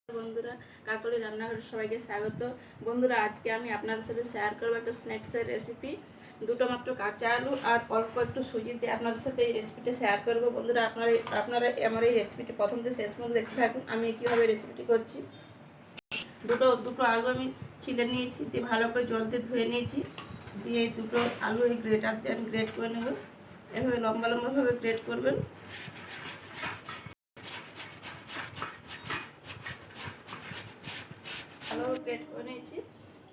বন্ধুরা, কাকলি রান্নাঘরে সবাইকে স্বাগত। বন্ধুরা, আজকে আমি আপনাদের সাথে শেয়ার করবো একটা স্ন্যাক্সের রেসিপি। দুটো মাত্র কাঁচা আলু আর অল্প একটু সুজি দিয়ে আপনাদের সাথে এই রেসিপিটা শেয়ার করবো। বন্ধুরা, আপনারা আমার এই রেসিপিটি প্রথম থেকে শেষ পর্যন্ত দেখতে থাকুন। আমি কীভাবে রেসিপিটি করছি। দুটো আলু আমি ছিলে নিয়েছি, দিয়ে ভালো করে জল দিয়ে ধুয়ে নিয়েছি। দিয়ে এই দুটো আলু এই গ্রেটার দিয়ে আমি গ্রেট করে নেব। এভাবে লম্বা লম্বাভাবে গ্রেট করবেন। ভালোভাবে গ্রেট করে নিয়েছি।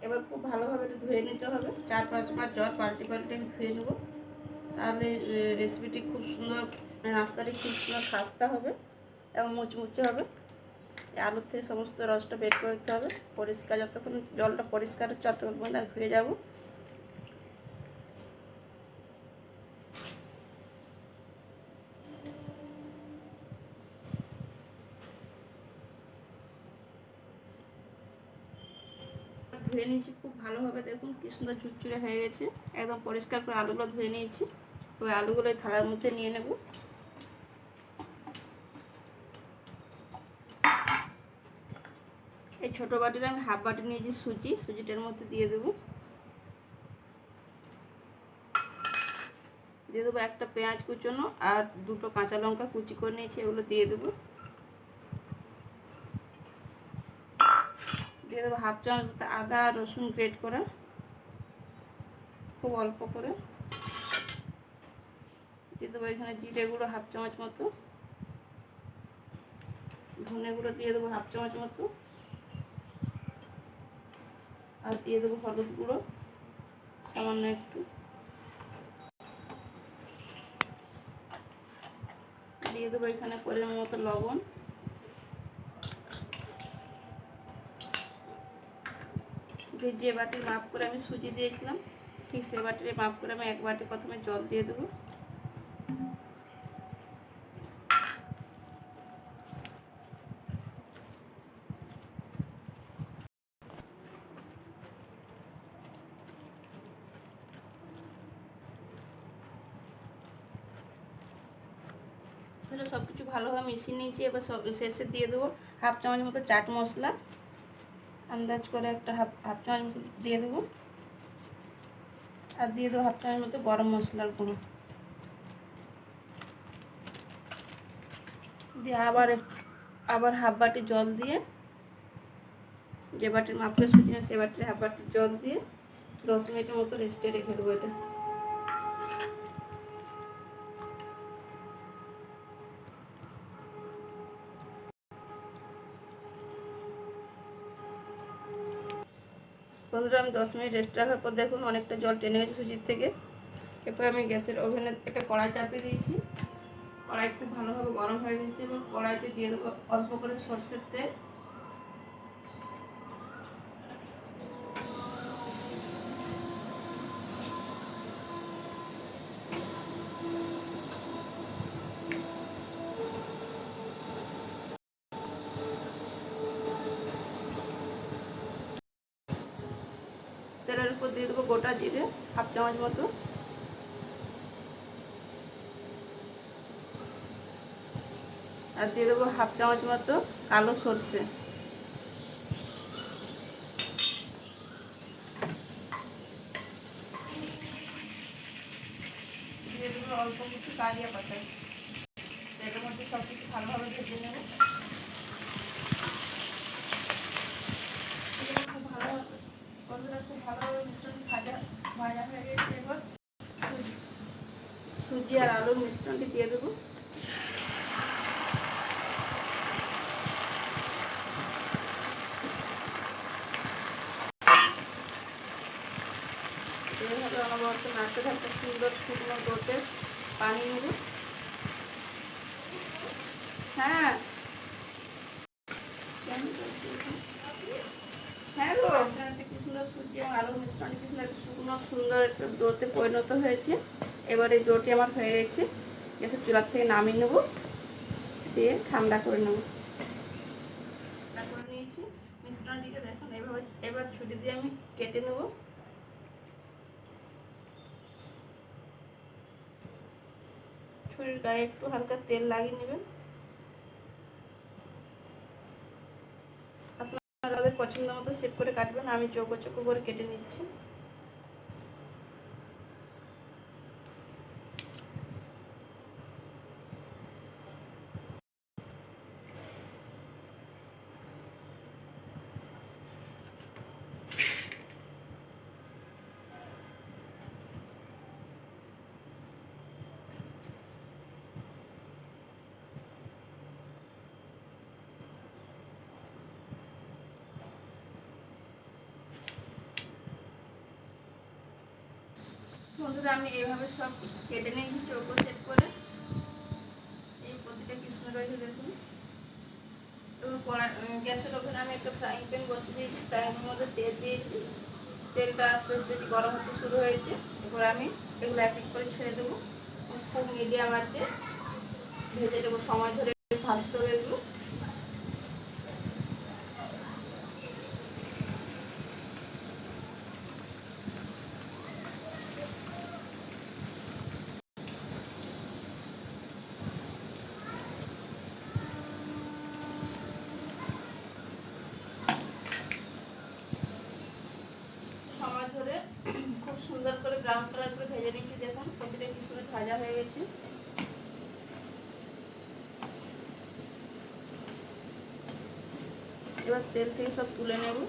এবার খুব ভালোভাবে এটা ধুয়ে নিতে হবে। 4-5 বার জল পাল্টে পাল্টে আমি ধুয়ে নেব। তাহলে রেসিপিটি খুব সুন্দর, নাস্তাটি খুব সুন্দর খাস্তা হবে এবং মুচমুচে হবে। আলুর থেকে সমস্ত রসটা বের করে দিতে হবে। পরিষ্কার, যতক্ষণ জলটা পরিষ্কার হচ্ছে ততক্ষণ পর্যন্ত ধুয়ে যাব। ধুয়ে নিয়েছি খুব ভালোভাবে, দেখুন কি সুন্দর চুরচুরে হয়ে গেছে। একদম পরিষ্কার করে আলুগুলো ধুয়ে নিয়েছি। ওই আলুগুলো থালার মধ্যে নিয়ে নেব। এই ছোটো বাটির আমি হাফ বাটি নিয়েছি সুজিটার মধ্যে দিয়ে দেবো। দিয়ে দেবো একটা পেঁয়াজ কুচোনো আর দুটো কাঁচা লঙ্কা কুচি করে নিয়েছি, এগুলো দিয়ে দেবো। দিয়ে দেবো হাফ চামচ আদা রসুন গ্রেট করা, খুব অল্প করে। দিয়ে দেবো এখানে জিরে গুঁড়ো হাফ চামচ মতো, ধনে গুঁড়ো দিয়ে দেবো হাফ চামচ মতো, আর দিয়ে দেবো হলুদ গুঁড়ো সামান্য একটু। দিয়ে দেবো এখানে পরিমাণ মতো লবণ। যে বাটির মাপ করে আমি সুজি দিয়েছিলাম, ঠিক সে বাটির মাপ করে আমি এক বাটি প্রথমে জল দিয়ে দেবো। সব কিছু ভালোভাবে মিশিয়ে নিয়েছি। এবার শেষে দিয়ে দেবো হাফ চামচ মতো চাট মশলা, আন্দাজ করে একটা হাফ চামচ মতো দিয়ে দেবো। আর দিয়ে দেবো হাফ চামচ মতো গরম মশলার গুঁড়ো। দিয়ে আবার হাফ বাটি জল দিয়ে, যে বাটির মাপটা সুজি না সে বাটির হাফ বাটি জল দিয়ে 10 মিনিটের মতো রেস্টে রেখে দেবো এটা। বন্ধুরা, আমি 10 মিনিট রেস্ট রাখার পর দেখুন অনেকটা জল টেনে গেছে সুজির থেকে। এরপর আমি গ্যাসের ওভেনে একটা কড়াই চাপিয়ে দিয়েছি। কড়াই খুব ভালোভাবে গরম হয়ে গেছে। এবং কড়াইতে দিয়ে দেবো অল্প করে সরষের তেল। তেলের উপর দিয়ে দেবো গোটা জিরে হাফ চামচ মতো, আর দিয়ে দেবো হাফ চামচ মতো কালো সরষে। দিয়ে দেবো অল্প কিছু কারিয়া পাতা। এর মধ্যে সব কিছু ভালোভাবে ভেজে নেব। খুব ভালোভাবে মিশ্রণটি ভাজা হয়ে গেছে। এবার সুজি আর আলুর মিশ্রণটি দিয়ে দেবো। এইভাবে অনবরত নাড়তে থাকতে সুন্দর শুকনো ডোতে পানি নেব। হ্যাঁ হ্যাঁ গো, কি সুন্দর সুজি এবং আলুর মিশ্রণটি কি সুন্দর শুকনো সুন্দর একটা ডোতে পরিণত হয়েছে। এবার এই ডোটি আমার হয়ে গেছে। গ্যাসের চুলার থেকে নামিয়ে নেব, দিয়ে ঠান্ডা করে নেব। ঠান্ডা করে নিয়েছি মিশ্রণটিকে, দেখুন এভাবে। এবার ছুরি দিয়ে আমি কেটে নেব। ছুরির গায়ে একটু হালকা তেল লাগিয়ে নেবেন। আপনাদের পছন্দ মতো শেপ করে কাটবেন। আমি চৌকো চৌকো করে কেটে নিচ্ছি। বন্ধুরা আমি এইভাবে সব কেটে নিয়েছি চৌকো সেট করে। এই প্রতিটা কৃষ্ণ রয়েছে দেখুন। এবং গ্যাসের ওভেনে আমি একটা ফ্রাইং প্যান বসিয়ে দিয়েছি। ফ্রাইংয়ের মধ্যে তেল দিয়েছি। তেলটা আস্তে আস্তে গরম হতে শুরু হয়েছে। এরপর আমি এগুলো এক এক করে ছেড়ে দেবো। খুব মিডিয়াম আছে ভেজে দেবো, সময় ধরে ভাজতে হবে এগুলো। সময় ধরে খুব সুন্দর করে ব্রাউন কালার করে ভেজে নিচ্ছি। দেখুন প্রতিটা কিশমিশ ভাজা হয়ে গেছে। এবার তেল থেকে সব তুলে নেব।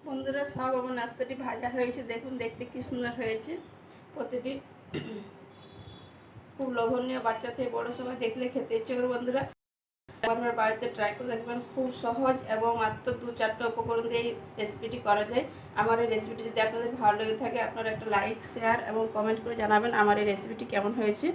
বন্ধুরা সব আমার নাস্তাটি ভাজা হয়েছে। দেখুন দেখতে কি সুন্দর হয়েছে। প্রতিটি খুব লোভনীয়, বাচ্চা থেকে বড় সময় দেখলে খেতে ইচ্ছে করে। বন্ধুরা আপনার বাড়িতে ট্রাই করে দেখবেন। খুব সহজ এবং মাত্র 2-4টা উপকরণ দিয়ে এই রেসিপিটি করা যায়। আমার এই রেসিপিটি যদি আপনাদের ভালো লেগে থাকে আপনারা একটা লাইক, শেয়ার এবং কমেন্ট করে জানাবেন আমার এই রেসিপিটি কেমন হয়েছে।